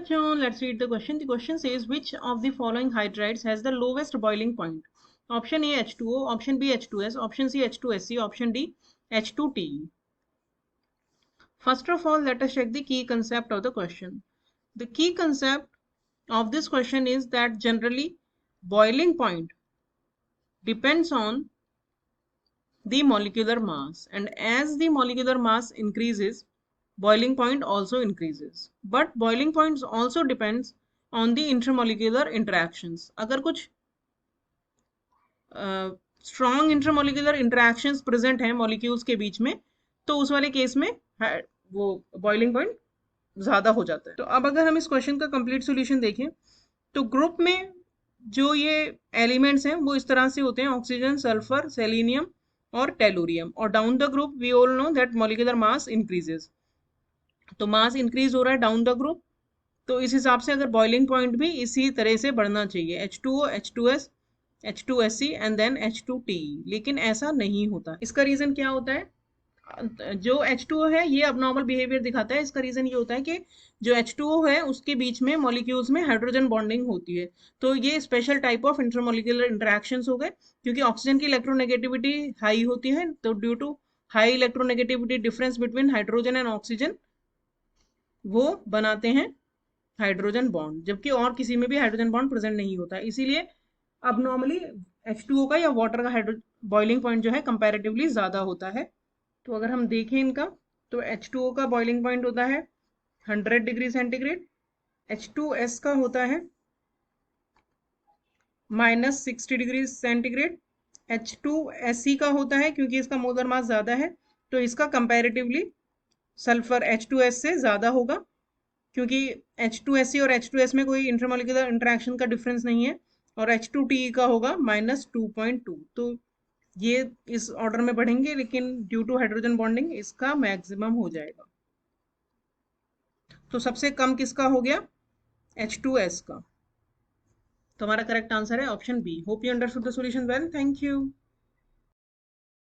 बच्चों, let's read the question. The question says, which of the following hydrides has the lowest boiling point? Option A H2O, option B H2S, option C H2SC, option D H2TE. First of all, let us check the key concept of the question. The key concept of this question is that generally boiling point depends on the molecular mass, and as the molecular mass increases, boiling point also increases. But boiling points also depends on the intermolecular interactions. अगर कुछ strong intermolecular interactions present हैं molecules के बीच में, तो उस वाले case में वो बॉइलिंग पॉइंट ज़्यादा हो जाता है. तो अब अगर हम इस क्वेश्चन का कंप्लीट सॉल्यूशन देखें तो ग्रुप में जो ये एलिमेंट्स हैं वो इस तरह से होते हैं: ऑक्सीजन, सल्फर, सेलेनियम और टेलुरियम. और down the group we all know that molecular mass increases. तो मास इंक्रीज हो रहा है डाउन द ग्रुप, तो इस हिसाब से अगर बॉइलिंग पॉइंट भी इसी तरह से बढ़ना चाहिए, H2O, H2S, H2SC and then H2TE. लेकिन ऐसा नहीं होता. इसका रीजन क्या होता है? जो H2O है ये अबनॉर्मल बिहेवियर दिखाता है. इसका रीजन ये होता है कि जो H2O है उसके बीच में मॉलिक्यूल्स में हाइड्रोजन बॉन्डिंग होती है. तो ये special type of intermolecular interactions हो गए, क्योंकि ऑक्सीजन की इलेक्ट्रोनेगेटिविटी हाई होती है. तो due to high electronegativity difference between hydrogen and oxygen वो बनाते हैं हाइड्रोजन बॉन्ड, जबकि और किसी में भी हाइड्रोजन बॉन्ड प्रेजेंट नहीं होता. इसीलिए अब नॉर्मली H2O का या वाटर का बॉइलिंग पॉइंट जो है कंपैरेटिवली ज़्यादा होता है. तो अगर हम देखें इनका, तो H2O का बॉइलिंग पॉइंट होता है 100 डिग्री सेंटीग्रेड, H2S का होता है -60 डिग्री सेंटीग्रेड, H2SC का होता है, क्योंकि इसका मोलर मास ज़्यादा है तो इसका कंपैरेटिवली सल्फर H2S से ज़्यादा होगा, क्योंकि H2SC और H2S में कोई इंटरमोलिकुलर इंटरेक्शन का डिफरेंस नहीं है. और H2TE का होगा -2.2. तो ये इस ऑर्डर में बढ़ेंगे, लेकिन ड्यू टू हाइड्रोजन बॉन्डिंग इसका मैक्सिमम हो जाएगा. तो सबसे कम किसका हो गया? H2S का. तो हमारा करेक्ट आंसर है option B. Hope you understood the solution well. Thank you.